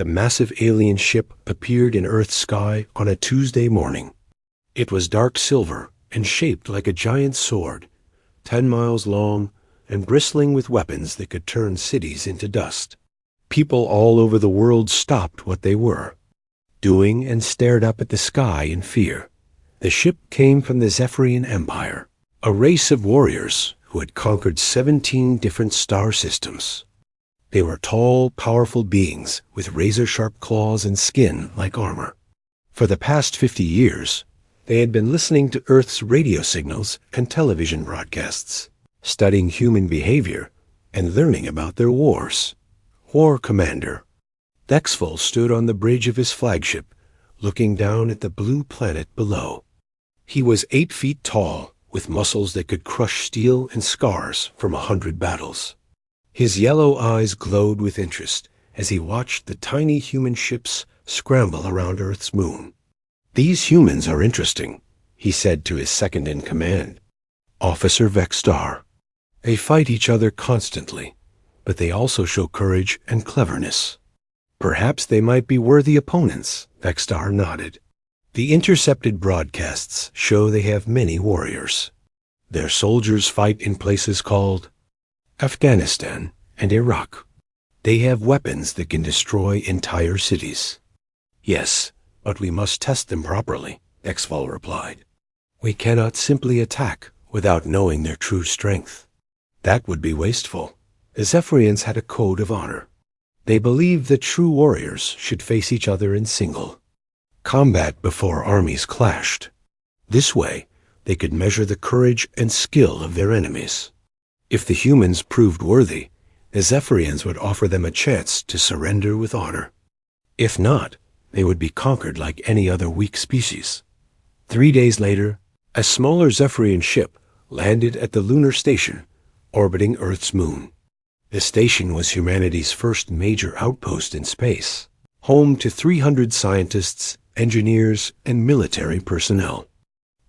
the massive alien ship appeared in Earth's sky on a Tuesday morning. It was dark silver and shaped like a giant sword, 10 miles long and bristling with weapons that could turn cities into dust. People all over the world stopped what they were doing and stared up at the sky in fear. The ship came from the Zephyrian Empire, a race of warriors who had conquered 17 different star systems. They were tall, powerful beings with razor-sharp claws and skin like armor. For the past 50 years, they had been listening to Earth's radio signals and television broadcasts, studying human behavior and learning about their wars. War Commander Dexful stood on the bridge of his flagship, looking down at the blue planet below. He was 8 feet tall, with muscles that could crush steel and scars from 100 battles. His yellow eyes glowed with interest as he watched the tiny human ships scramble around Earth's moon. "These humans are interesting," he said to his second-in-command, Officer Vexstar. "They fight each other constantly, but they also show courage and cleverness." "Perhaps they might be worthy opponents," Vexstar nodded. "The intercepted broadcasts show they have many warriors. Their soldiers fight in places called Afghanistan and Iraq. They have weapons that can destroy entire cities." "Yes, but we must test them properly," Dexfall replied. "We cannot simply attack without knowing their true strength. That would be wasteful." The Zephyrians had a code of honor. They believed that true warriors should face each other in single combat before armies clashed. This way, they could measure the courage and skill of their enemies. If the humans proved worthy, the Zephyrians would offer them a chance to surrender with honor. If not, they would be conquered like any other weak species. 3 days later, a smaller Zephyrian ship landed at the lunar station, orbiting Earth's moon. The station was humanity's first major outpost in space, home to 300 scientists, engineers, and military personnel.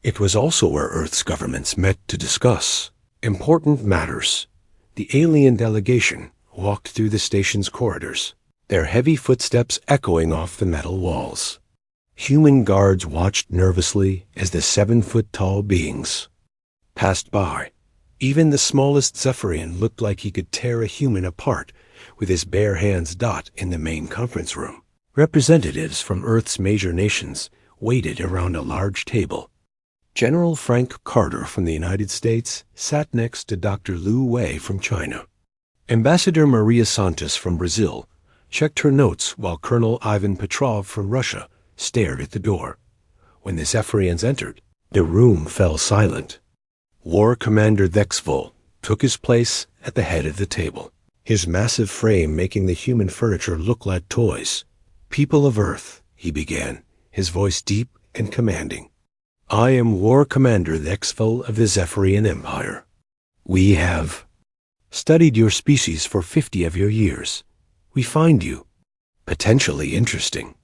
It was also where Earth's governments met to discuss important matters. The alien delegation walked through the station's corridors, their heavy footsteps echoing off the metal walls. Human guards watched nervously as the 7-foot-tall beings passed by. Even the smallest Zephyrian looked like he could tear a human apart with his bare hands. In the main conference room, representatives from Earth's major nations waited around a large table. General Frank Carter from the United States sat next to Dr. Lu Wei from China. Ambassador Maria Santos from Brazil checked her notes while Colonel Ivan Petrov from Russia stared at the door. When the Zephyrians entered, the room fell silent. War Commander Dexful took his place at the head of the table, his massive frame making the human furniture look like toys. "People of Earth," he began, his voice deep and commanding. "I am War Commander Dexful of the Zephyrian Empire. We have studied your species for 50 of your years. We find you potentially interesting."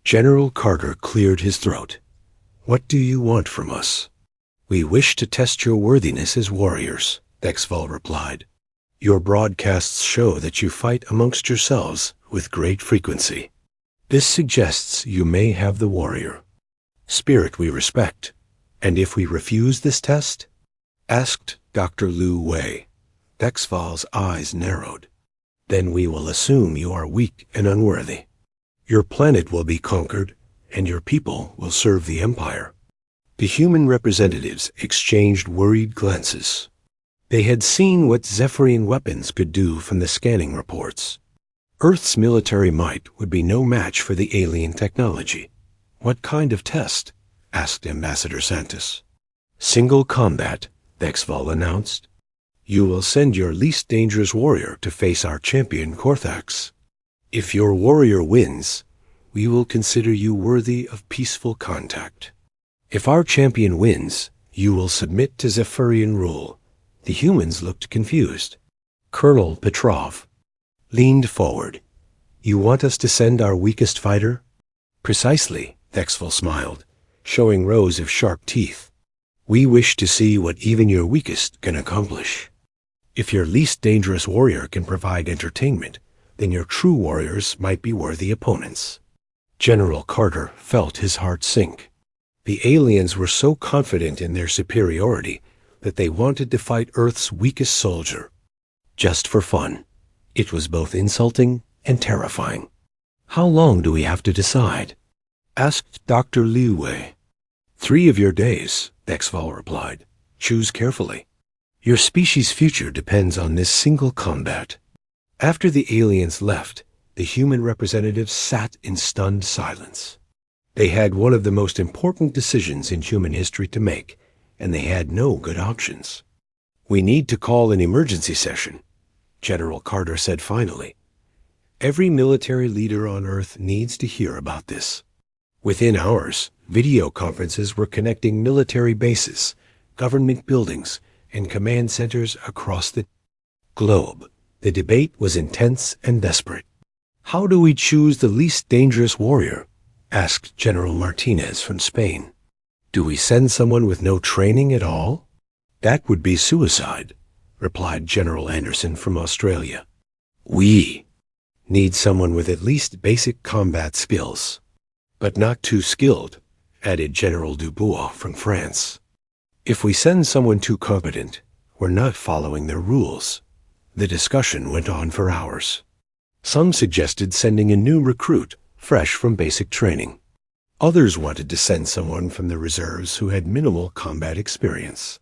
General Carter cleared his throat. "What do you want from us?" "We wish to test your worthiness as warriors," Dexfall replied. "Your broadcasts show that you fight amongst yourselves with great frequency. This suggests you may have the warrior spirit we respect. And if we refuse this test?" asked Dr. Lu Wei. Dexfall's eyes narrowed. "Then we will assume you are weak and unworthy. Your planet will be conquered, and your people will serve the Empire." The human representatives exchanged worried glances. They had seen what Zephyrian weapons could do from the scanning reports. Earth's military might would be no match for the alien technology. "What kind of test?" asked Ambassador Santos. "Single combat," Dexfall announced. "You will send your least dangerous warrior to face our champion Korthax. If your warrior wins, we will consider you worthy of peaceful contact. If our champion wins, you will submit to Zephyrian rule." The humans looked confused. Colonel Petrov leaned forward. "You want us to send our weakest fighter?" "Precisely," Dexfall smiled, showing rows of sharp teeth. "We wish to see what even your weakest can accomplish. If your least dangerous warrior can provide entertainment, then your true warriors might be worthy opponents. General Carter felt his heart sink. The aliens were so confident in their superiority that they wanted to fight Earth's weakest soldier. Just for fun. It was both insulting and terrifying. "How long do we have to decide?" asked Dr. Liu Wei. "3 of your days," Dexval replied. "Choose carefully. Your species' future depends on this single combat." After the aliens left, the human representatives sat in stunned silence. They had one of the most important decisions in human history to make, and they had no good options. "We need to call an emergency session," General Carter said finally. "Every military leader on Earth needs to hear about this." Within hours, video conferences were connecting military bases, government buildings, and command centers across the globe. The debate was intense and desperate. "How do we choose the least dangerous warrior?" asked General Martinez from Spain. "Do we send someone with no training at all?" "That would be suicide," replied General Anderson from Australia. "We need someone with at least basic combat skills, but not too skilled," added General Dubois from France. "If we send someone too competent, we're not following their rules." The discussion went on for hours. Some suggested sending a new recruit, fresh from basic training. Others wanted to send someone from the reserves who had minimal combat experience.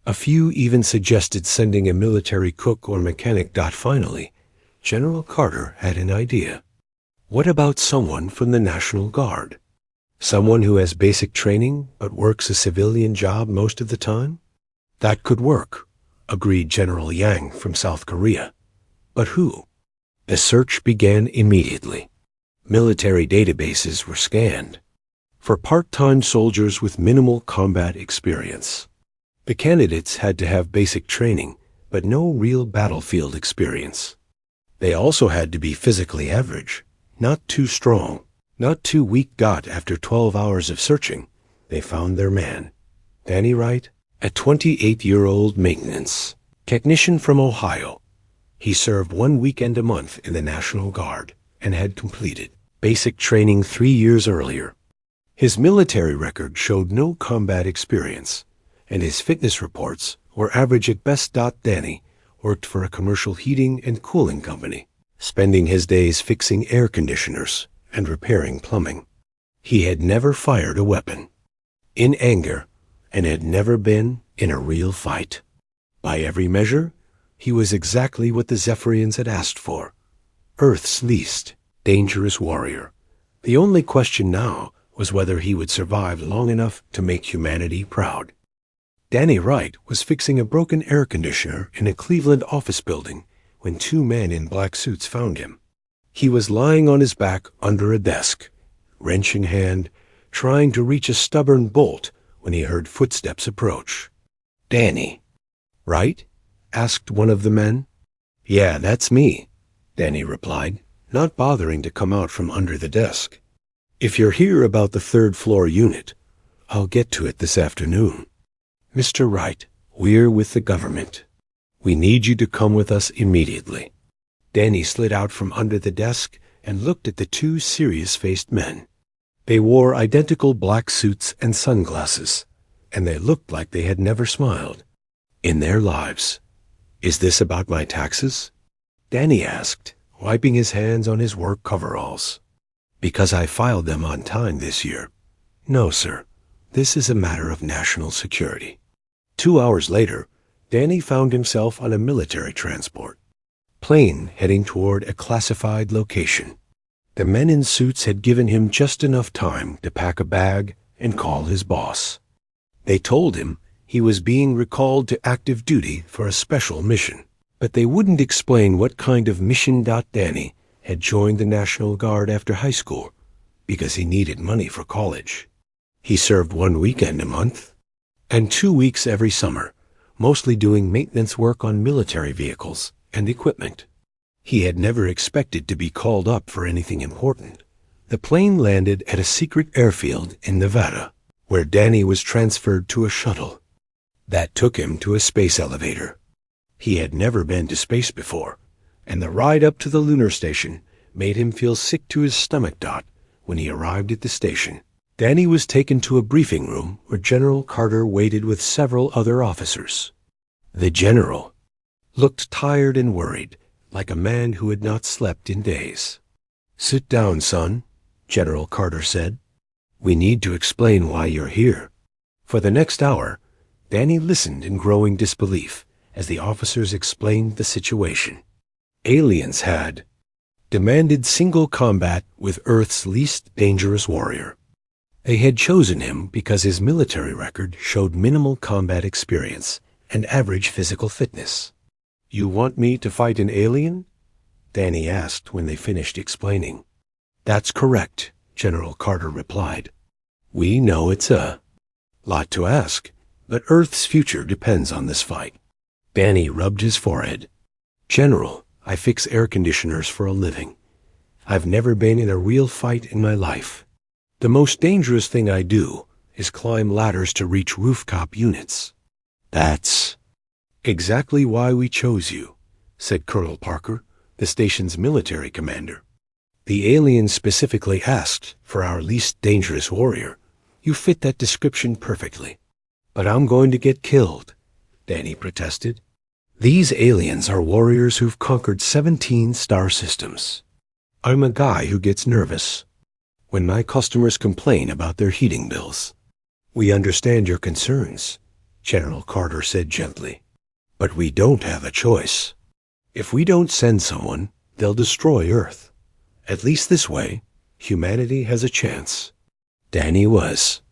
A few even suggested sending a military cook or mechanic. Finally, General Carter had an idea. "What about someone from the National Guard? Someone who has basic training but works a civilian job most of the time?" "That could work," agreed General Yang from South Korea. "But who?" The search began immediately. Military databases were scanned for part-time soldiers with minimal combat experience. The candidates had to have basic training, but no real battlefield experience. They also had to be physically average, not too strong, not too weak. After 12 hours of searching, they found their man. Danny Wright, a 28-year-old maintenance technician from Ohio. He served 1 weekend a month in the National Guard and had completed basic training 3 years earlier. His military record showed no combat experience, and his fitness reports were average at best. Danny worked for a commercial heating and cooling company, spending his days fixing air conditioners and repairing plumbing. He had never fired a weapon in anger and had never been in a real fight. By every measure, he was exactly what the Zephyrians had asked for: Earth's least dangerous warrior. The only question now was whether he would survive long enough to make humanity proud. Danny Wright was fixing a broken air conditioner in a Cleveland office building when 2 men in black suits found him. He was lying on his back under a desk, wrench in hand, trying to reach a stubborn bolt when he heard footsteps approach. "Danny, right?" asked one of the men. "Yeah, that's me," Danny replied, not bothering to come out from under the desk. "If you're here about the 3rd floor unit, I'll get to it this afternoon." "Mr. Wright, we're with the government. We need you to come with us immediately." Danny slid out from under the desk and looked at the 2 serious-faced men. They wore identical black suits and sunglasses, and they looked like they had never smiled in their lives. "Is this about my taxes?" Danny asked, wiping his hands on his work coveralls. "Because I filed them on time this year." "No, sir. This is a matter of national security." 2 hours later, Danny found himself on a military transport plane heading toward a classified location. The men in suits had given him just enough time to pack a bag and call his boss. They told him he was being recalled to active duty for a special mission, but they wouldn't explain what kind of mission. Danny had joined the National Guard after high school because he needed money for college. He served 1 weekend a month and 2 weeks every summer, mostly doing maintenance work on military vehicles and equipment. He had never expected to be called up for anything important. The plane landed at a secret airfield in Nevada, where Danny was transferred to a shuttle that took him to a space elevator. He had never been to space before, and the ride up to the lunar station made him feel sick to his stomach. When he arrived at the station, Danny was taken to a briefing room where General Carter waited with several other officers. The general looked tired and worried, like a man who had not slept in days. "Sit down, son," General Carter said. "We need to explain why you're here." For the next hour, Danny listened in growing disbelief as the officers explained the situation. Aliens had demanded single combat with Earth's least dangerous warrior. They had chosen him because his military record showed minimal combat experience and average physical fitness. "You want me to fight an alien?" Danny asked when they finished explaining. "That's correct," General Carter replied. "We know it's a lot to ask, but Earth's future depends on this fight." Danny rubbed his forehead. "General, I fix air conditioners for a living. I've never been in a real fight in my life. The most dangerous thing I do is climb ladders to reach rooftop units." "That's exactly why we chose you," said Colonel Parker, the station's military commander. "The aliens specifically asked for our least dangerous warrior. You fit that description perfectly." "But I'm going to get killed," Danny protested. "These aliens are warriors who've conquered 17 star systems. I'm a guy who gets nervous when my customers complain about their heating bills." "We understand your concerns," General Carter said gently. "But we don't have a choice. If we don't send someone, they'll destroy Earth. At least this way, humanity has a chance." Danny was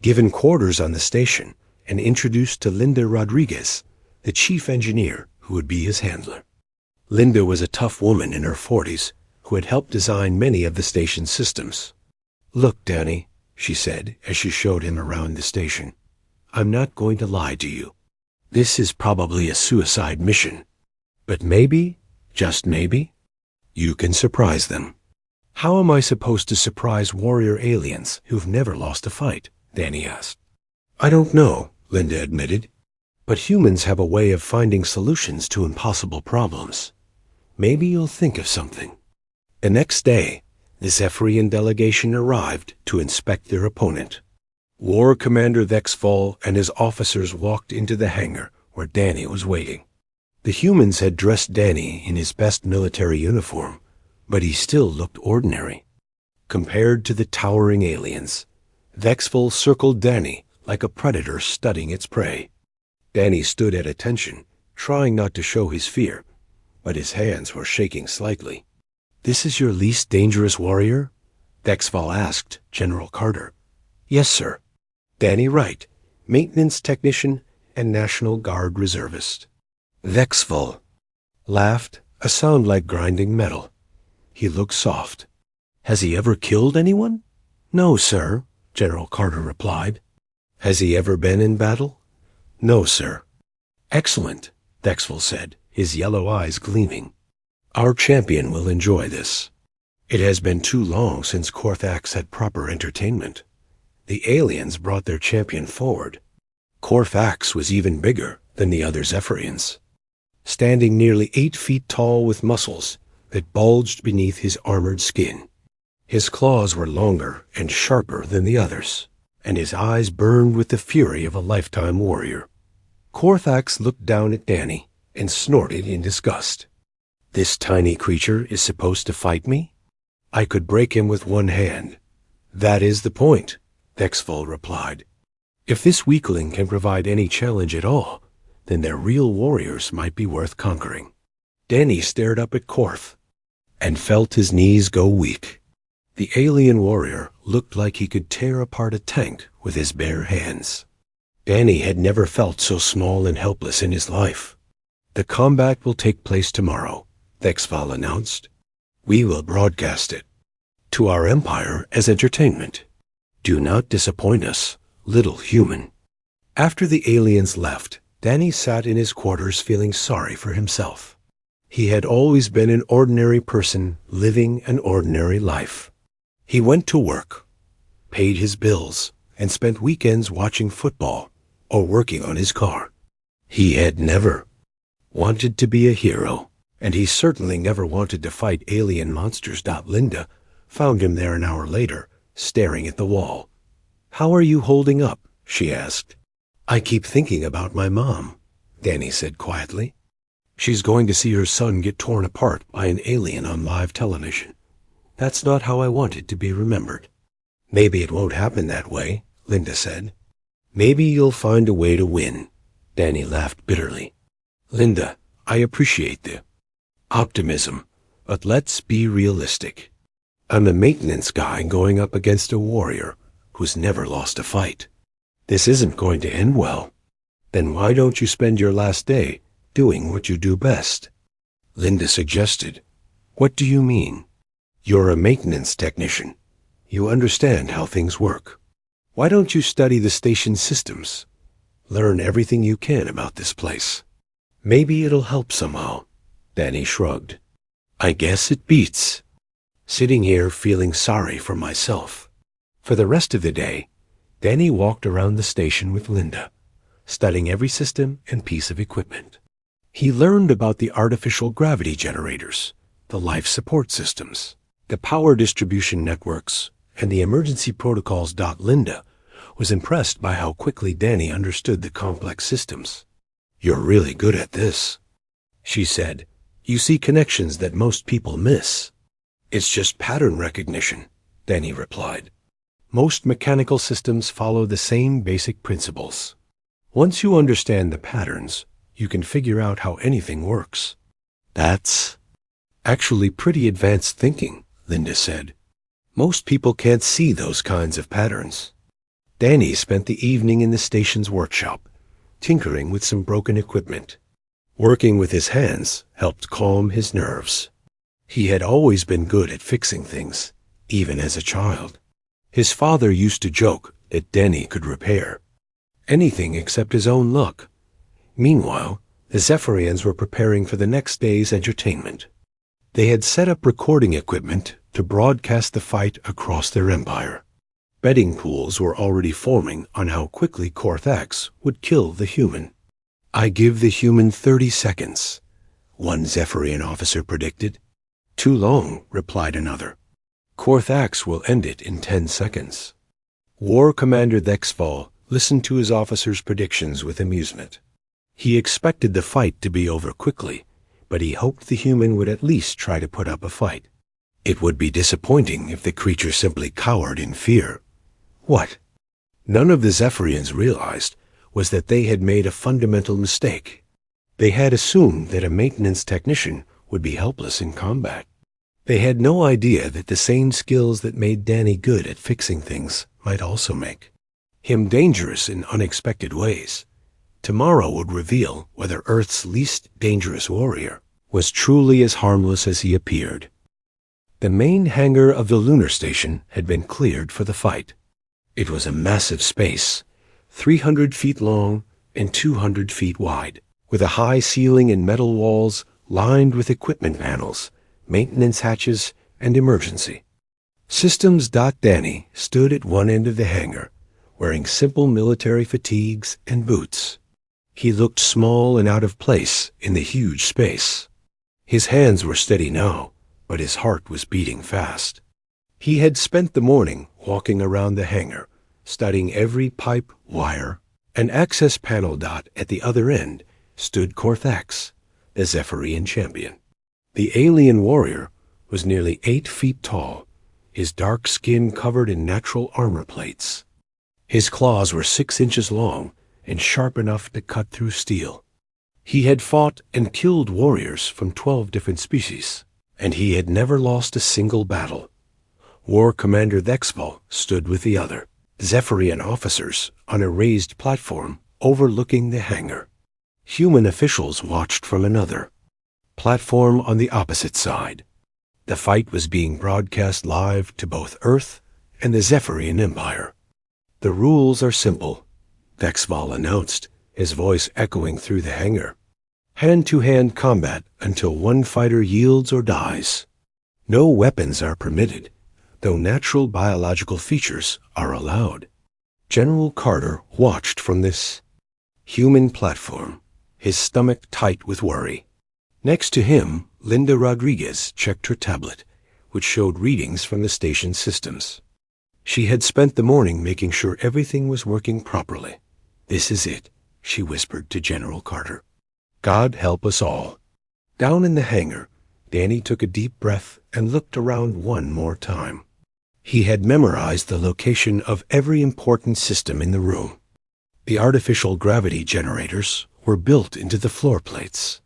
given quarters on the station and introduced to Linda Rodriguez, the chief engineer who would be his handler. Linda was a tough woman in her 40s who had helped design many of the station's systems. "Look, Danny," she said as she showed him around the station, "I'm not going to lie to you. This is probably a suicide mission. But maybe, just maybe, you can surprise them." "How am I supposed to surprise warrior aliens who've never lost a fight?" Danny asked. "I don't know," Linda admitted. "But humans have a way of finding solutions to impossible problems. Maybe you'll think of something." The next day, the Zephyrian delegation arrived to inspect their opponent. War Commander Vexfall and his officers walked into the hangar where Danny was waiting. The humans had dressed Danny in his best military uniform, but he still looked ordinary compared to the towering aliens. Vexfall circled Danny like a predator studying its prey. Danny stood at attention, trying not to show his fear, but his hands were shaking slightly. "This is your least dangerous warrior?" Vexfall asked General Carter. "Yes, sir." "Danny Wright, maintenance technician and National Guard reservist." Vexfall laughed, a sound like grinding metal. He looked soft. "Has he ever killed anyone?" "No, sir," General Carter replied. "Has he ever been in battle?" "No, sir." "Excellent," Vexfall said, his yellow eyes gleaming. "Our champion will enjoy this. It has been too long since Korthax had proper entertainment." The aliens brought their champion forward. Korthax was even bigger than the other Zephyrians, standing nearly 8 feet tall with muscles that bulged beneath his armored skin. His claws were longer and sharper than the others, and his eyes burned with the fury of a lifetime warrior. Korthax looked down at Danny and snorted in disgust. "This tiny creature is supposed to fight me? I could break him with one hand." "That is the point," Vexfall replied. "If this weakling can provide any challenge at all, then their real warriors might be worth conquering." Danny stared up at Korth and felt his knees go weak. The alien warrior looked like he could tear apart a tank with his bare hands. Danny had never felt so small and helpless in his life. "The combat will take place tomorrow," Vexfall announced. "We will broadcast it to our empire as entertainment. Do not disappoint us, little human." After the aliens left, Danny sat in his quarters feeling sorry for himself. He had always been an ordinary person living an ordinary life. He went to work, paid his bills, and spent weekends watching football or working on his car. He had never wanted to be a hero. And he certainly never wanted to fight alien monsters. Linda found him there an hour later, staring at the wall. "How are you holding up?" she asked. "I keep thinking about my mom," Danny said quietly. "She's going to see her son get torn apart by an alien on live television. That's not how I want it to be remembered." "Maybe it won't happen that way," Linda said. "Maybe you'll find a way to win," Danny laughed bitterly. "Linda, I appreciate the optimism, but let's be realistic. I'm a maintenance guy going up against a warrior who's never lost a fight. This isn't going to end well. Then why don't you spend your last day doing what you do best?" Linda suggested. "What do you mean?" "You're a maintenance technician. You understand how things work. Why don't you study the station systems? Learn everything you can about this place. Maybe it'll help somehow." Danny shrugged. "I guess it beats sitting here feeling sorry for myself." For the rest of the day, Danny walked around the station with Linda, studying every system and piece of equipment. He learned about the artificial gravity generators, the life support systems, the power distribution networks, and the emergency protocols. Linda was impressed by how quickly Danny understood the complex systems. "You're really good at this," she said. "You see connections that most people miss." "It's just pattern recognition," Danny replied. "Most mechanical systems follow the same basic principles. Once you understand the patterns, you can figure out how anything works." "That's actually pretty advanced thinking," Linda said. "Most people can't see those kinds of patterns." Danny spent the evening in the station's workshop, tinkering with some broken equipment. Working with his hands helped calm his nerves. He had always been good at fixing things, even as a child. His father used to joke that Danny could repair anything except his own luck. Meanwhile, the Zephyrians were preparing for the next day's entertainment. They had set up recording equipment to broadcast the fight across their empire. Betting pools were already forming on how quickly Korthax would kill the human. "I give the human 30 seconds, one Zephyrian officer predicted. "Too long," replied another. "Korthax will end it in 10 seconds. War Commander Thexval listened to his officers' predictions with amusement. He expected the fight to be over quickly, but he hoped the human would at least try to put up a fight. It would be disappointing if the creature simply cowered in fear. What none of the Zephyrians realized was that they had made a fundamental mistake. They had assumed that a maintenance technician would be helpless in combat. They had no idea that the same skills that made Danny good at fixing things might also make him dangerous in unexpected ways. Tomorrow would reveal whether Earth's least dangerous warrior was truly as harmless as he appeared. The main hangar of the lunar station had been cleared for the fight. It was a massive space, 300 feet long and 200 feet wide, with a high ceiling and metal walls lined with equipment panels, maintenance hatches, and emergency systems. Danny stood at one end of the hangar, wearing simple military fatigues and boots. He looked small and out of place in the huge space. His hands were steady now, but his heart was beating fast. He had spent the morning walking around the hangar, studying every pipe, wire, and access panel. At the other end stood Korthax, the Zephyrian champion. The alien warrior was nearly 8 feet tall, his dark skin covered in natural armor plates. His claws were 6 inches long and sharp enough to cut through steel. He had fought and killed warriors from 12 different species, and he had never lost a single battle. War Commander Thexval stood with the other Zephyrian officers on a raised platform overlooking the hangar. Human officials watched from another platform on the opposite side. The fight was being broadcast live to both Earth and the Zephyrian Empire. "The rules are simple," Thexval announced, his voice echoing through the hangar. "Hand-to-hand combat until one fighter yields or dies. No weapons are permitted, though natural biological features are allowed." General Carter watched from this human platform, his stomach tight with worry. Next to him, Linda Rodriguez checked her tablet, which showed readings from the station systems. She had spent the morning making sure everything was working properly. "This is it," she whispered to General Carter. "God help us all." Down in the hangar, Danny took a deep breath and looked around one more time. He had memorized the location of every important system in the room. The artificial gravity generators were built into the floor plates.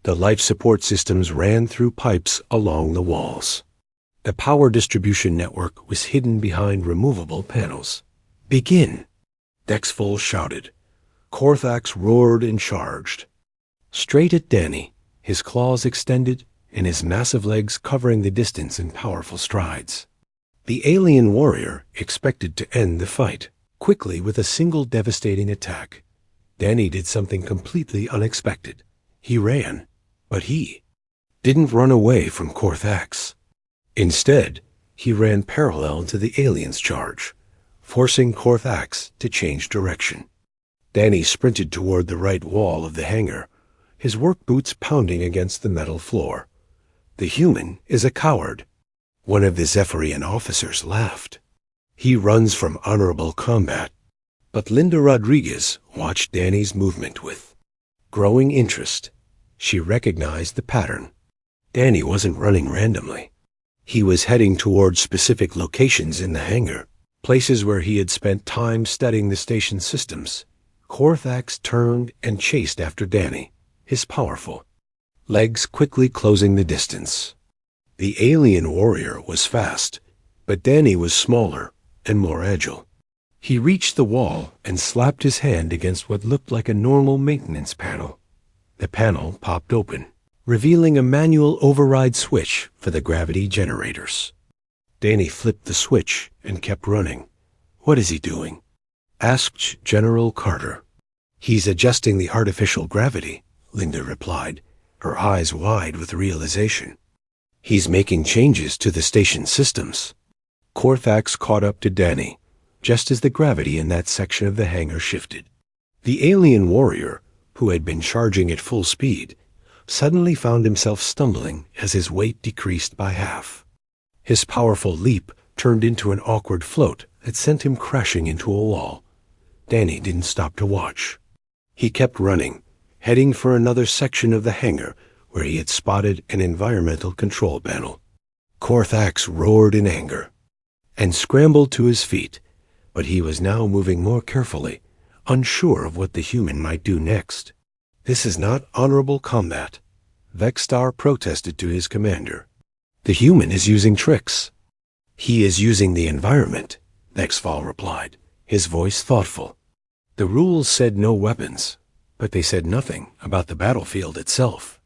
The life support systems ran through pipes along the walls. The power distribution network was hidden behind removable panels. "Begin!" Dexful shouted. Korthax roared and charged. Straight at Danny, his claws extended and his massive legs covering the distance in powerful strides. The alien warrior expected to end the fight quickly with a single devastating attack. Danny did something completely unexpected. He ran, but he didn't run away from Korthax. Instead, he ran parallel to the alien's charge, forcing Korthax to change direction. Danny sprinted toward the right wall of the hangar, his work boots pounding against the metal floor. "The human is a coward." One of the Zephyrian officers laughed. "He runs from honorable combat." But Linda Rodriguez watched Danny's movement with growing interest. She recognized the pattern. Danny wasn't running randomly. He was heading towards specific locations in the hangar, places where he had spent time studying the station systems. Korthax turned and chased after Danny, his powerful legs quickly closing the distance. The alien warrior was fast, but Danny was smaller and more agile. He reached the wall and slapped his hand against what looked like a normal maintenance panel. The panel popped open, revealing a manual override switch for the gravity generators. Danny flipped the switch and kept running. "What is he doing?" asked General Carter. "He's adjusting the artificial gravity," Linda replied, her eyes wide with realization. "He's making changes to the station systems." Korthax caught up to Danny, just as the gravity in that section of the hangar shifted. The alien warrior, who had been charging at full speed, suddenly found himself stumbling as his weight decreased by half. His powerful leap turned into an awkward float that sent him crashing into a wall. Danny didn't stop to watch. He kept running, heading for another section of the hangar where he had spotted an environmental control panel. Korthax roared in anger and scrambled to his feet, but he was now moving more carefully, unsure of what the human might do next. "This is not honorable combat," Vexstar protested to his commander. "The human is using tricks." "He is using the environment," Vexfall replied, his voice thoughtful. "The rules said no weapons, but they said nothing about the battlefield itself."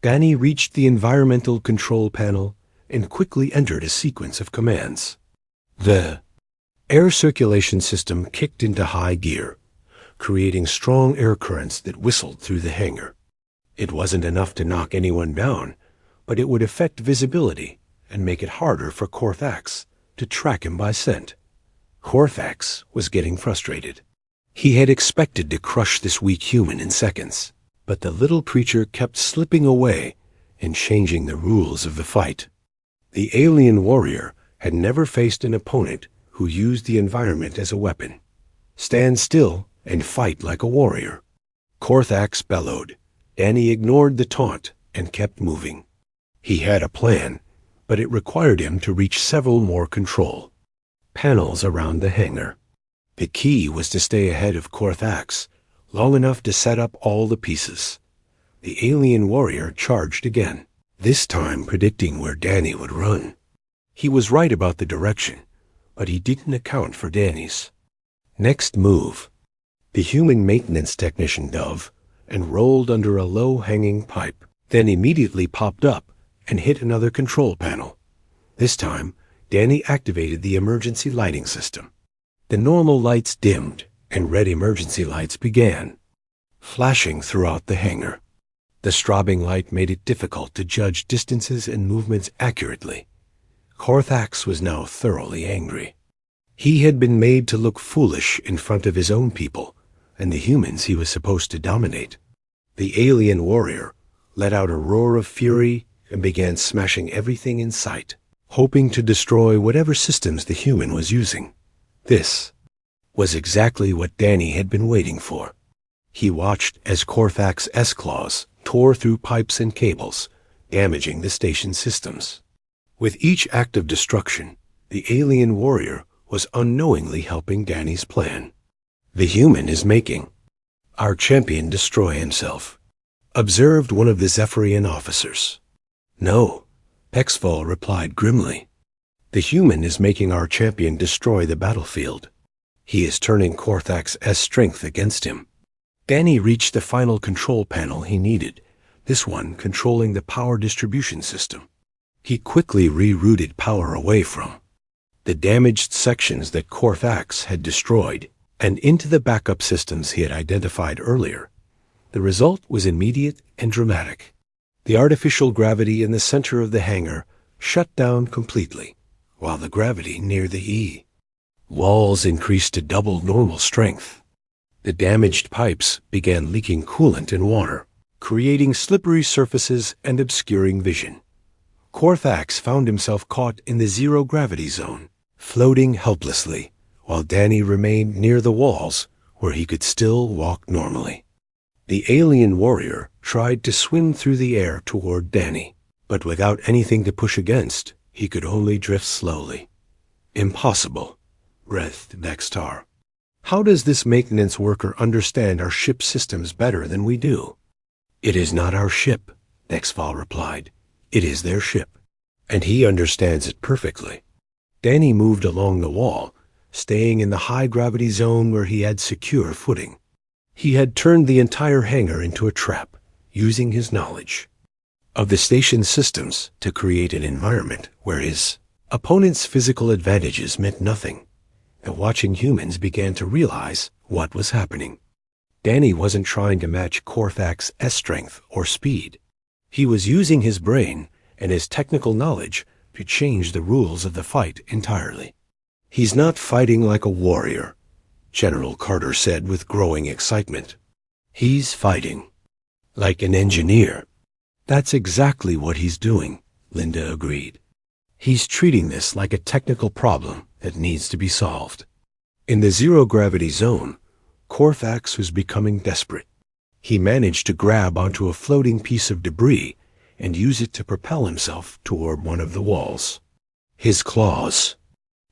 Danny reached the environmental control panel and quickly entered a sequence of commands. The air circulation system kicked into high gear, creating strong air currents that whistled through the hangar. It wasn't enough to knock anyone down, but it would affect visibility and make it harder for Korthax to track him by scent. Korthax was getting frustrated. He had expected to crush this weak human in seconds, but the little creature kept slipping away and changing the rules of the fight. The alien warrior had never faced an opponent who used the environment as a weapon. "Stand still and fight like a warrior," Korthax bellowed. Danny ignored the taunt and kept moving. He had a plan, but it required him to reach several more control panels around the hangar. The key was to stay ahead of Korthax long enough to set up all the pieces. The alien warrior charged again, this time predicting where Danny would run. He was right about the direction, but he didn't account for Danny's next move. The human maintenance technician dove and rolled under a low-hanging pipe, then immediately popped up and hit another control panel. This time, Danny activated the emergency lighting system. The normal lights dimmed, and red emergency lights began flashing throughout the hangar. The strobing light made it difficult to judge distances and movements accurately. Korthax was now thoroughly angry. He had been made to look foolish in front of his own people and the humans he was supposed to dominate. The alien warrior, let out a roar of fury, and began smashing everything in sight, hoping to destroy whatever systems the human was using. This was exactly what Danny had been waiting for. He watched as Korthak's S-claws tore through pipes and cables, damaging the station systems. With each act of destruction, the alien warrior was unknowingly helping Danny's plan. "The human is making our champion destroy himself," observed one of the Zephyrian officers. "No," Hexfall replied grimly. "The human is making our champion destroy the battlefield. He is turning Korthak's S-strength against him." Danny reached the final control panel he needed, this one controlling the power distribution system. He quickly rerouted power away from the damaged sections that Korthak had destroyed and into the backup systems he had identified earlier. The result was immediate and dramatic. The artificial gravity in the center of the hangar shut down completely, while the gravity near the E walls increased to double normal strength. The damaged pipes began leaking coolant and water, creating slippery surfaces and obscuring vision. Korthak found himself caught in the zero-gravity zone, floating helplessly, while Danny remained near the walls where he could still walk normally. The alien warrior tried to swim through the air toward Danny, but without anything to push against, he could only drift slowly. "Impossible," breathed Dextar. "How does this maintenance worker understand our ship systems better than we do?" "It is not our ship," Dexfall replied. "It is their ship, and he understands it perfectly." Danny moved along the wall, staying in the high-gravity zone where he had secure footing. He had turned the entire hangar into a trap, using his knowledge of the station systems to create an environment where his opponent's physical advantages meant nothing. The watching humans began to realize what was happening. Danny wasn't trying to match Korthak's S-strength or speed. He was using his brain and his technical knowledge to change the rules of the fight entirely. "He's not fighting like a warrior," General Carter said with growing excitement. "He's fighting like an engineer." "That's exactly what he's doing," Linda agreed. "He's treating this like a technical problem that needs to be solved." In the zero-gravity zone, Korthak was becoming desperate. He managed to grab onto a floating piece of debris and use it to propel himself toward one of the walls. His claws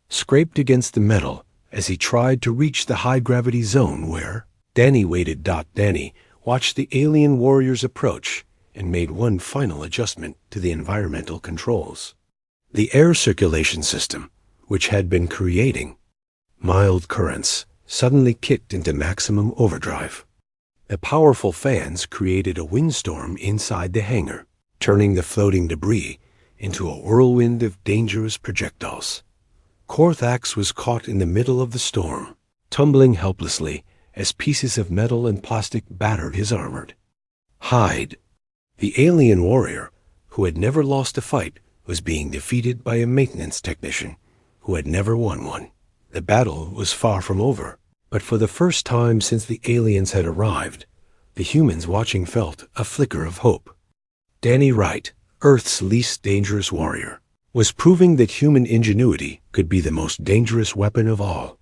scraped against the metal as he tried to reach the high-gravity zone where Danny waited. Danny watched the alien warriors approach and made one final adjustment to the environmental controls. The air circulation system, which had been creating mild currents, suddenly kicked into maximum overdrive. The powerful fans created a windstorm inside the hangar, turning the floating debris into a whirlwind of dangerous projectiles. Korthak was caught in the middle of the storm, tumbling helplessly as pieces of metal and plastic battered his armored hide. The alien warrior, who had never lost a fight, was being defeated by a maintenance technician who had never won one. The battle was far from over, but for the first time since the aliens had arrived, the humans watching felt a flicker of hope. Danny Wright, Earth's least dangerous warrior, was proving that human ingenuity could be the most dangerous weapon of all.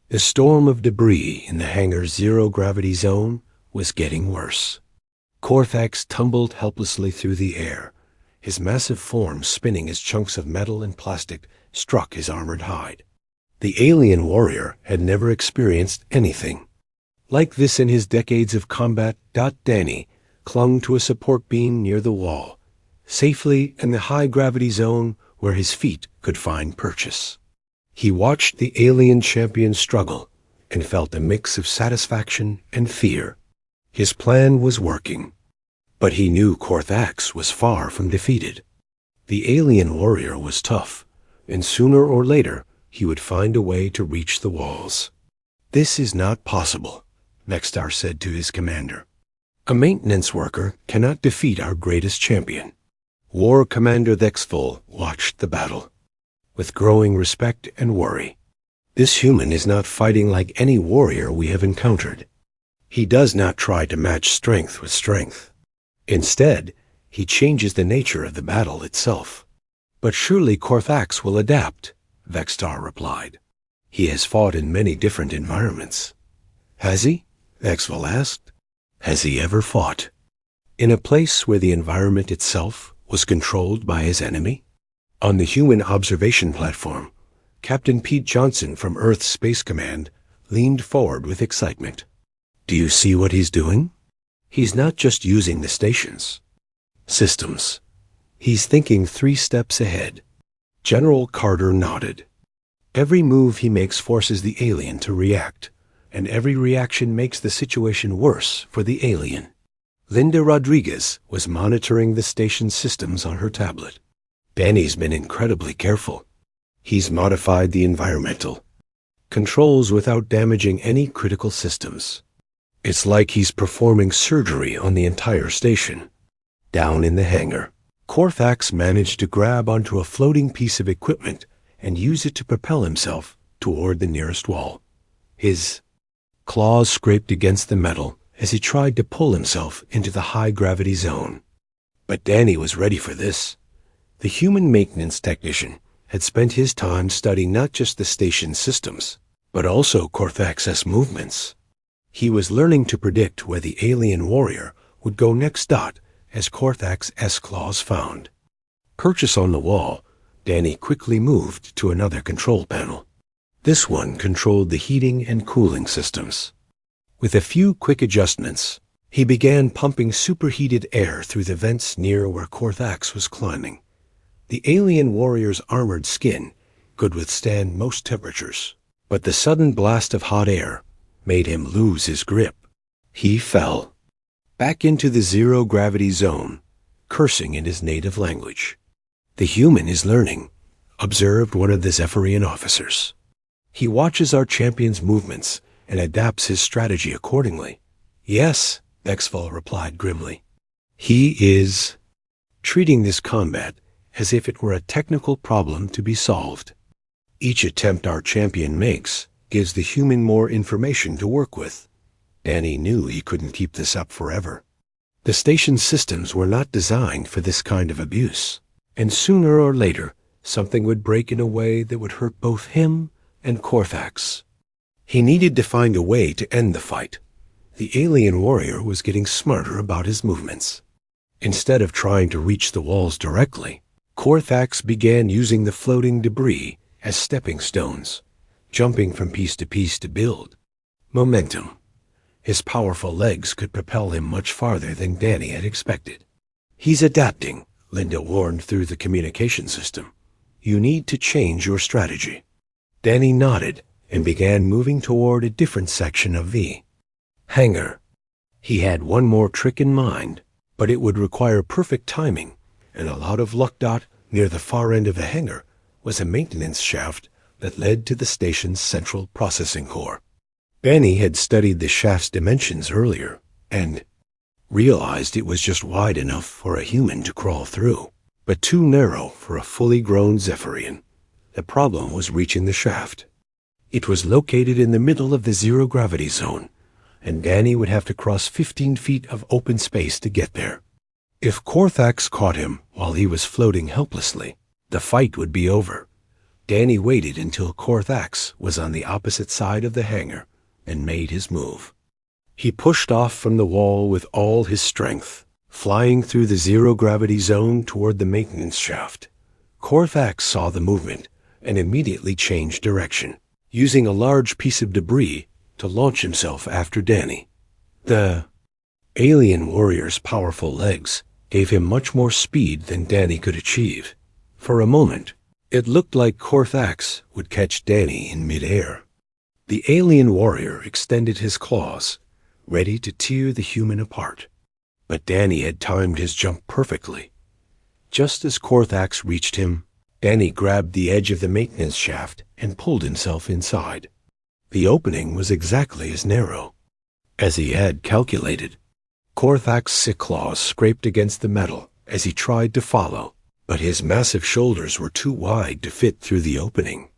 The storm of debris in the hangar's zero-gravity zone was getting worse. Korthak tumbled helplessly through the air, his massive form spinning as chunks of metal and plastic struck his armored hide. The alien warrior had never experienced anything like this in his decades of combat. Danny clung to a support beam near the wall, safely in the high-gravity zone where his feet could find purchase. He watched the alien champion struggle and felt a mix of satisfaction and fear. His plan was working, but he knew Korthak was far from defeated. The alien warrior was tough, and sooner or later he would find a way to reach the walls. "This is not possible," Nextar said to his commander. "A maintenance worker cannot defeat our greatest champion." War Commander Thexful watched the battle with growing respect and worry. "This human is not fighting like any warrior we have encountered. He does not try to match strength with strength. Instead, he changes the nature of the battle itself. But surely Korthax will adapt, Vextar replied. He has fought in many different environments. Has he? Exval asked. Has he ever fought in a place where the environment itself was controlled by his enemy? On the human observation platform, Captain Pete Johnson from Earth's Space Command leaned forward with excitement. Do you see what he's doing? He's not just using the station's systems. He's thinking 3 steps ahead. General Carter nodded. Every move he makes forces the alien to react, and every reaction makes the situation worse for the alien. Linda Rodriguez was monitoring the station's systems on her tablet. Danny's been incredibly careful. He's modified the environmental controls without damaging any critical systems. It's like he's performing surgery on the entire station. Down in the hangar, Korthax managed to grab onto a floating piece of equipment and use it to propel himself toward the nearest wall. His claws scraped against the metal as he tried to pull himself into the high-gravity zone. But Danny was ready for this. The human maintenance technician had spent his time studying not just the station's systems, but also Korthax's movements. He was learning to predict where the alien warrior would go next. As Korthax's S-claws found. Perched on the wall, Danny quickly moved to another control panel. This one controlled the heating and cooling systems. With a few quick adjustments, he began pumping superheated air through the vents near where Korthax was climbing. The alien warrior's armored skin could withstand most temperatures, but the sudden blast of hot air made him lose his grip. He fell back into the zero-gravity zone, cursing in his native language. The human is learning, observed one of the Zephyrian officers. He watches our champion's movements and adapts his strategy accordingly. Yes, Exval replied grimly. He is treating this combat as if it were a technical problem to be solved. Each attempt our champion makes gives the human more information to work with. Danny knew he couldn't keep this up forever. The station's systems were not designed for this kind of abuse, and sooner or later something would break in a way that would hurt both him and Korthax. He needed to find a way to end the fight. The alien warrior was getting smarter about his movements. Instead of trying to reach the walls directly, Korthax began using the floating debris as stepping stones, jumping from piece to build momentum. His powerful legs could propel him much farther than Danny had expected. He's adapting, Linda warned through the communication system. You need to change your strategy. Danny nodded and began moving toward a different section of the hangar. He had one more trick in mind, but it would require perfect timing and a lot of luck. Near the far end of the hangar was a maintenance shaft that led to the station's central processing core. Danny had studied the shaft's dimensions earlier and realized it was just wide enough for a human to crawl through, but too narrow for a fully grown Zephyrian. The problem was reaching the shaft. It was located in the middle of the zero-gravity zone, and Danny would have to cross 15 feet of open space to get there. If Korthax caught him while he was floating helplessly, the fight would be over. Danny waited until Korthax was on the opposite side of the hangar and made his move. He pushed off from the wall with all his strength, flying through the zero-gravity zone toward the maintenance shaft. Korthax saw the movement and immediately changed direction, using a large piece of debris to launch himself after Danny. The alien warrior's powerful legs gave him much more speed than Danny could achieve. For a moment, it looked like Korthax would catch Danny in midair. The alien warrior extended his claws, ready to tear the human apart. But Danny had timed his jump perfectly. Just as Korthax reached him, Danny grabbed the edge of the maintenance shaft and pulled himself inside. The opening was exactly as narrow as he had calculated. Korthax's sick claws scraped against the metal as he tried to follow, but his massive shoulders were too wide to fit through the opening.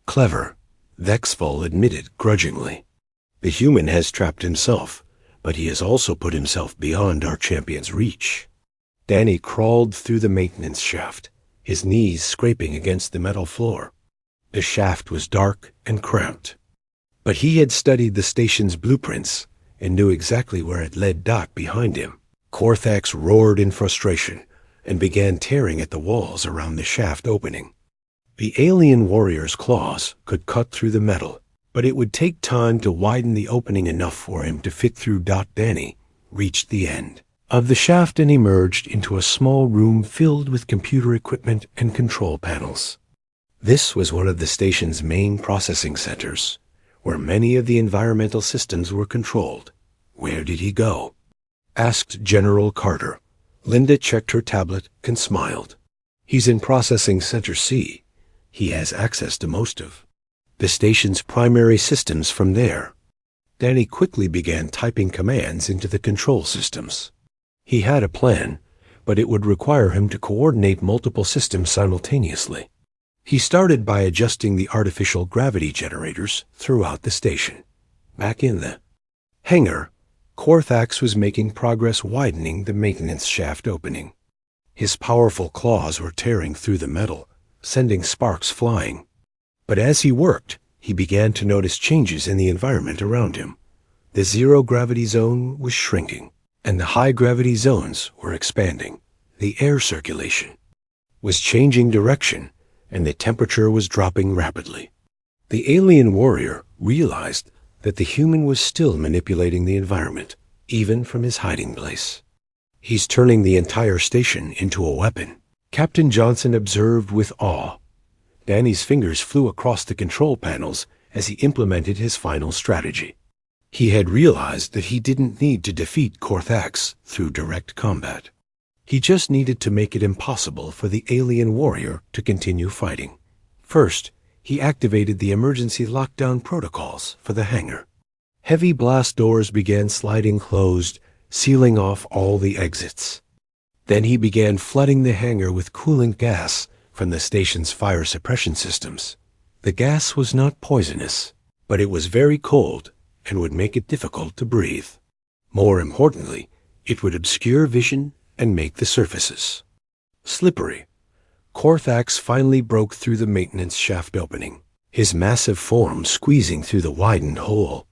Clever, Vexval admitted grudgingly. The human has trapped himself, but he has also put himself beyond our champion's reach. Danny crawled through the maintenance shaft, his knees scraping against the metal floor. The shaft was dark and cramped, but he had studied the station's blueprints and knew exactly where it led. Behind him, Korthax roared in frustration and began tearing at the walls around the shaft opening. The alien warrior's claws could cut through the metal, but it would take time to widen the opening enough for him to fit through. Danny reached the end of the shaft and emerged into a small room filled with computer equipment and control panels. This was one of the station's main processing centers, where many of the environmental systems were controlled. "Where did he go?" asked General Carter. Linda checked her tablet and smiled. "He's in Processing Center C. He has access to most of the station's primary systems from there." Danny quickly began typing commands into the control systems. He had a plan, but it would require him to coordinate multiple systems simultaneously. He started by adjusting the artificial gravity generators throughout the station. Back in the hangar, Korthax was making progress widening the maintenance shaft opening. His powerful claws were tearing through the metal, sending sparks flying. But as he worked, he began to notice changes in the environment around him. The zero-gravity zone was shrinking, and the high-gravity zones were expanding. The air circulation was changing direction, and the temperature was dropping rapidly. The alien warrior realized that the human was still manipulating the environment, even from his hiding place. "He's turning the entire station into a weapon," Captain Johnson observed with awe. Danny's fingers flew across the control panels as he implemented his final strategy. He had realized that he didn't need to defeat Korthax through direct combat. He just needed to make it impossible for the alien warrior to continue fighting. First, he activated the emergency lockdown protocols for the hangar. Heavy blast doors began sliding closed, sealing off all the exits. Then he began flooding the hangar with coolant gas from the station's fire suppression systems. The gas was not poisonous, but it was very cold and would make it difficult to breathe. More importantly, it would obscure vision and make the surfaces slippery. Korthax finally broke through the maintenance shaft opening, his massive form squeezing through the widened hole.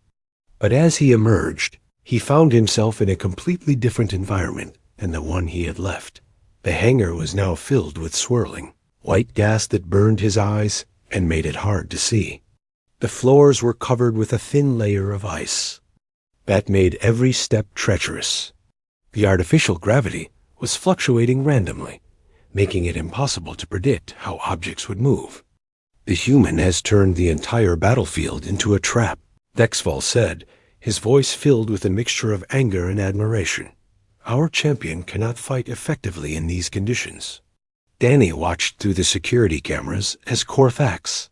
But as he emerged, he found himself in a completely different environment than the one he had left. The hangar was now filled with swirling white gas that burned his eyes and made it hard to see. The floors were covered with a thin layer of ice that made every step treacherous. The artificial gravity was fluctuating randomly, making it impossible to predict how objects would move. "The human has turned the entire battlefield into a trap," Dexval said, his voice filled with a mixture of anger and admiration. "Our champion cannot fight effectively in these conditions." Danny watched through the security cameras as Korthax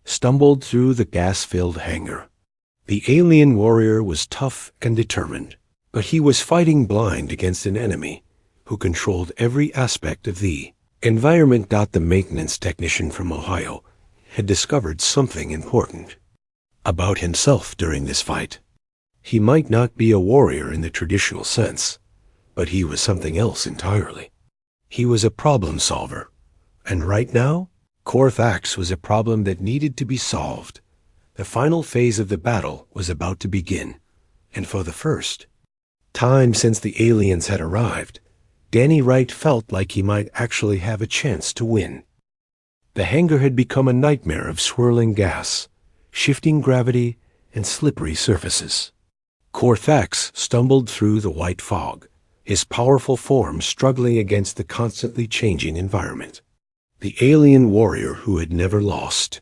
stumbled through the gas-filled hangar. The alien warrior was tough and determined, but he was fighting blind against an enemy who controlled every aspect of the environment. The maintenance technician from Ohio had discovered something important about himself during this fight. He might not be a warrior in the traditional sense, but he was something else entirely. He was a problem solver, and right now, Korthax was a problem that needed to be solved. The final phase of the battle was about to begin, and for the first time since the aliens had arrived, Danny Wright felt like he might actually have a chance to win. The hangar had become a nightmare of swirling gas, shifting gravity, and slippery surfaces. Korthax stumbled through the white fog, his powerful form struggling against the constantly changing environment. The alien warrior who had never lost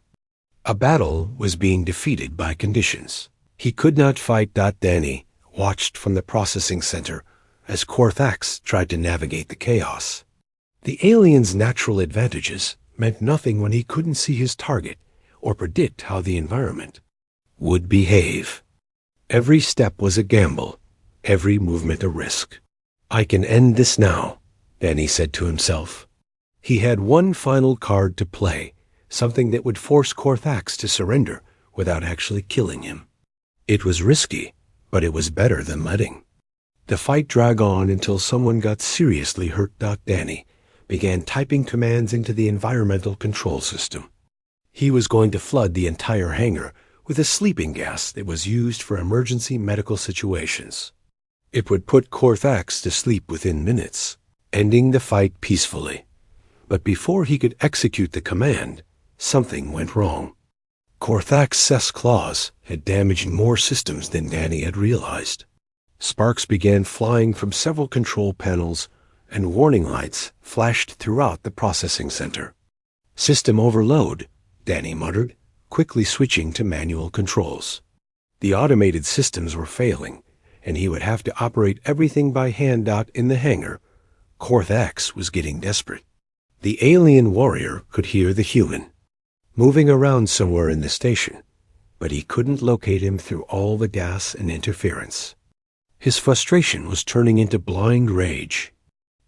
a battle was being defeated by conditions he could not fight. Danny watched from the processing center as Korthax tried to navigate the chaos. The alien's natural advantages meant nothing when he couldn't see his target or predict how the environment would behave. Every step was a gamble, every movement a risk. "I can end this now," Danny said to himself. He had one final card to play, something that would force Korthax to surrender without actually killing him. It was risky, But it was better than letting the fight drag on until someone got seriously hurt. Danny began typing commands into the environmental control system. He was going to flood the entire hangar with a sleeping gas that was used for emergency medical situations. It would put Korthax to sleep within minutes, ending the fight peacefully. But before he could execute the command, something went wrong. Korthax's claws had damaged more systems than Danny had realized. Sparks began flying from several control panels, and warning lights flashed throughout the processing center. "System overload," Danny muttered, quickly switching to manual controls. The automated systems were failing, and he would have to operate everything by hand. In the hangar, Korthax was getting desperate. The alien warrior could hear the human moving around somewhere in the station, but he couldn't locate him through all the gas and interference. His frustration was turning into blind rage.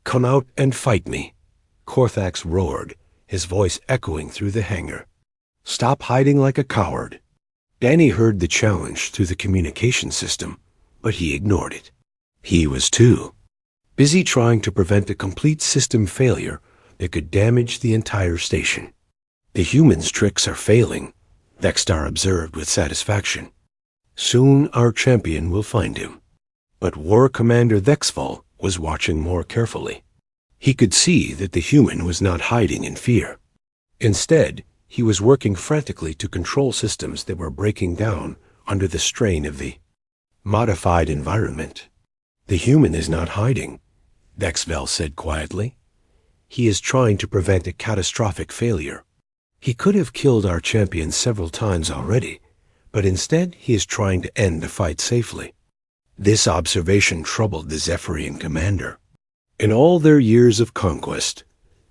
"Come out and fight me," Korthax roared, his voice echoing through the hangar. "Stop hiding like a coward." Danny heard the challenge through the communication system, but he ignored it. He was too busy trying to prevent a complete system failure that could damage the entire station. "The humans' tricks are failing," Vextar observed with satisfaction. "Soon our champion will find him." But War Commander Vexval was watching more carefully. He could see that the human was not hiding in fear. Instead, he was working frantically to control systems that were breaking down under the strain of the modified environment. "The human is not hiding," Vexval said quietly. "He is trying to prevent a catastrophic failure. He could have killed our champion several times already, but instead he is trying to end the fight safely." This observation troubled the Zephyrian commander. In all their years of conquest,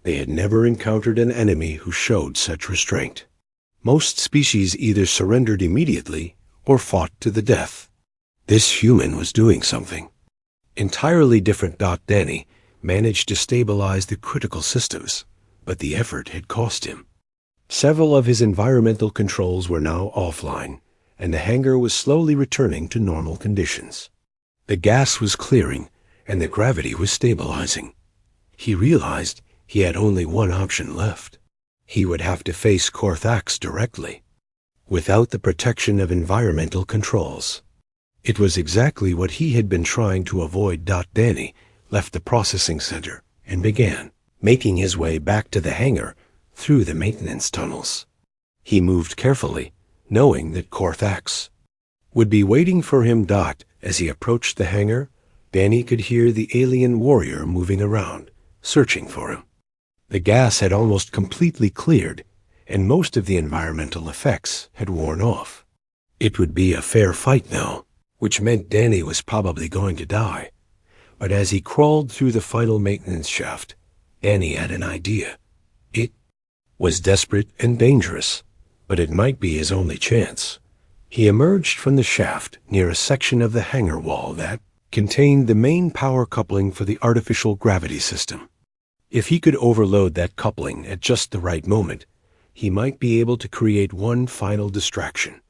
they had never encountered an enemy who showed such restraint. Most species either surrendered immediately or fought to the death. This human was doing something entirely different. Danny managed to stabilize the critical systems, but the effort had cost him. Several of his environmental controls were now offline, and the hangar was slowly returning to normal conditions. The gas was clearing, and the gravity was stabilizing. He realized he had only one option left. He would have to face Korthax directly, without the protection of environmental controls. It was exactly what he had been trying to avoid. Danny left the processing center and began making his way back to the hangar through the maintenance tunnels. He moved carefully, knowing that Korthax would be waiting for him. As he approached the hangar, Danny could hear the alien warrior moving around, searching for him. The gas had almost completely cleared, and most of the environmental effects had worn off. It would be a fair fight now, which meant Danny was probably going to die. But as he crawled through the final maintenance shaft, Danny had an idea. It was desperate and dangerous, but it might be his only chance. He emerged from the shaft near a section of the hangar wall that contained the main power coupling for the artificial gravity system. If he could overload that coupling at just the right moment, he might be able to create one final distraction.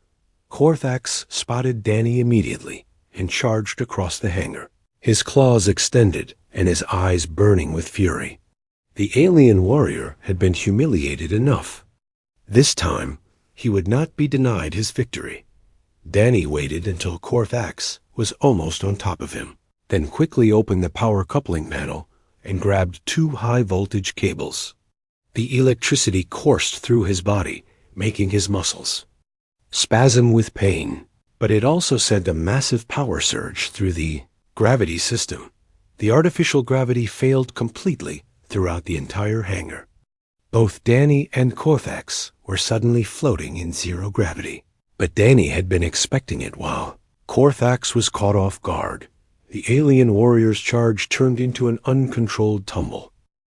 Korthax spotted Danny immediately and charged across the hangar, his claws extended and his eyes burning with fury. The alien warrior had been humiliated enough. This time, he would not be denied his victory. Danny waited until Korthax was almost on top of him, then quickly opened the power coupling panel and grabbed 2 high-voltage cables. The electricity coursed through his body, making his muscles spasm with pain, but it also sent a massive power surge through the gravity system. The artificial gravity failed completely throughout the entire hangar. Both Danny and Korthax were suddenly floating in zero gravity. But Danny had been expecting it while Korthax was caught off guard. The alien warrior's charge turned into an uncontrolled tumble.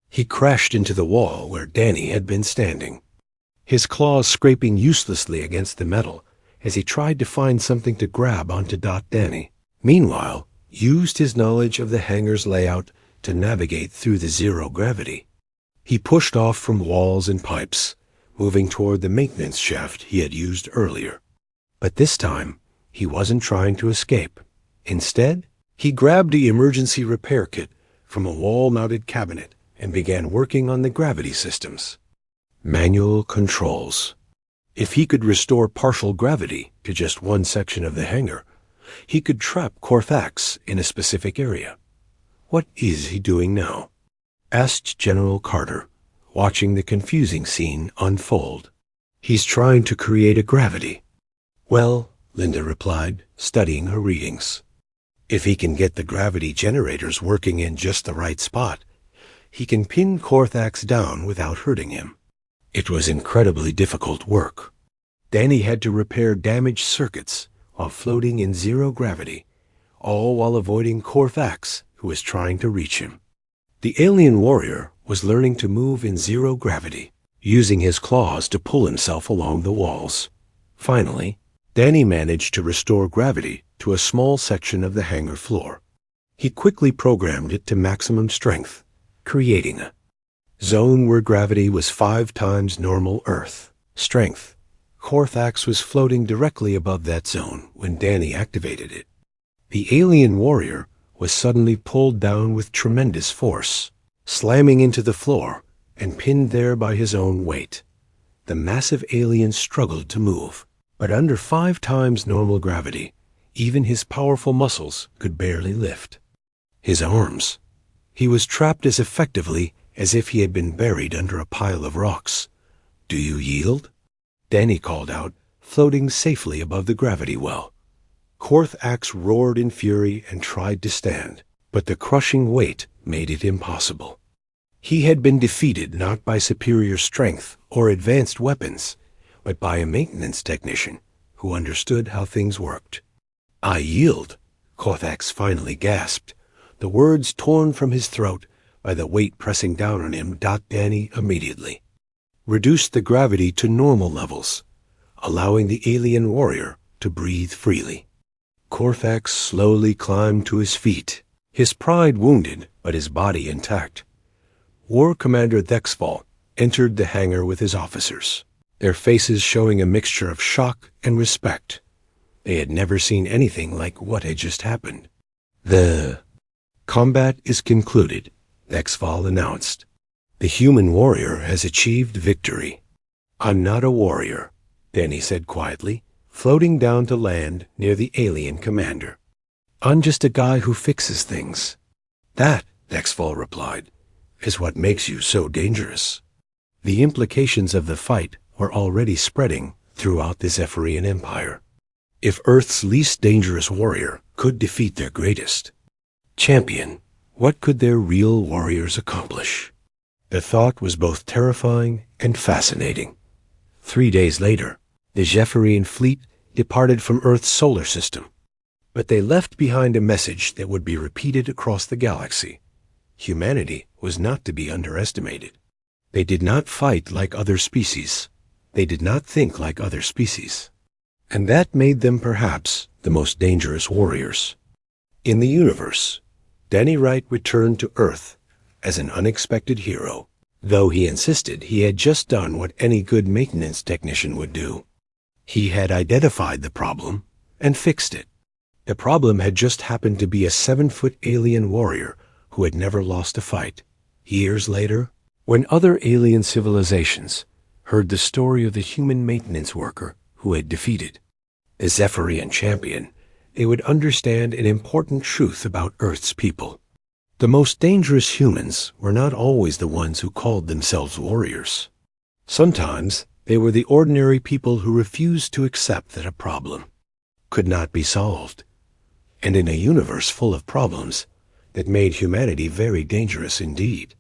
He crashed into the wall where Danny had been standing, his claws scraping uselessly against the metal as he tried to find something to grab onto. Danny, meanwhile, used his knowledge of the hangar's layout to navigate through the zero gravity. He pushed off from walls and pipes, moving toward the maintenance shaft he had used earlier. But this time, he wasn't trying to escape. Instead, he grabbed the emergency repair kit from a wall-mounted cabinet and began working on the gravity systems. Manual controls. If he could restore partial gravity to just one section of the hangar, he could trap Corthax in a specific area. What is he doing now? Asked General Carter, watching the confusing scene unfold. He's trying to create a gravity. Well, Linda replied, studying her readings. If he can get the gravity generators working in just the right spot, he can pin Corthax down without hurting him. It was incredibly difficult work. Danny had to repair damaged circuits while floating in zero gravity, all while avoiding Corthax, who was trying to reach him. The alien warrior was learning to move in zero gravity, using his claws to pull himself along the walls. Finally, Danny managed to restore gravity to a small section of the hangar floor. He quickly programmed it to maximum strength, creating a zone where gravity was 5 times normal Earth strength. Corthax was floating directly above that zone when Danny activated it. The alien warrior was suddenly pulled down with tremendous force, slamming into the floor and pinned there by his own weight. The massive alien struggled to move, but under 5 times normal gravity, even his powerful muscles could barely lift. His arms. He was trapped as effectively as if he had been buried under a pile of rocks. "Do you yield?" Danny called out, floating safely above the gravity well. Corthax roared in fury and tried to stand, but the crushing weight made it impossible. He had been defeated not by superior strength or advanced weapons, but by a maintenance technician who understood how things worked. "I yield," Corthax finally gasped, the words torn from his throat by the weight pressing down on him. Danny immediately reduced the gravity to normal levels, allowing the alien warrior to breathe freely. Corthax slowly climbed to his feet, his pride wounded but his body intact. War Commander Thexfall entered the hangar with his officers, their faces showing a mixture of shock and respect. They had never seen anything like what had just happened. "The combat is concluded," Thexfall announced. "The human warrior has achieved victory." "I'm not a warrior," Danny said quietly, floating down to land near the alien commander. "I'm just a guy who fixes things." "That," Thexfall replied, "is what makes you so dangerous." The implications of the fight were already spreading throughout the Zephyrian Empire. If Earth's least dangerous warrior could defeat their greatest champion, what could their real warriors accomplish? The thought was both terrifying and fascinating. 3 days later, the Zephyrian fleet departed from Earth's solar system, but they left behind a message that would be repeated across the galaxy. Humanity was not to be underestimated. They did not fight like other species. They did not think like other species. And that made them perhaps the most dangerous warriors. In the universe, Danny Wright returned to Earth as an unexpected hero, though he insisted he had just done what any good maintenance technician would do. He had identified the problem and fixed it. The problem had just happened to be a 7-foot alien warrior who had never lost a fight. Years later, when other alien civilizations heard the story of the human maintenance worker who had defeated the Zephyrian champion, they would understand an important truth about Earth's people. The most dangerous humans were not always the ones who called themselves warriors. Sometimes they were the ordinary people who refused to accept that a problem could not be solved. And in a universe full of problems, that made humanity very dangerous indeed.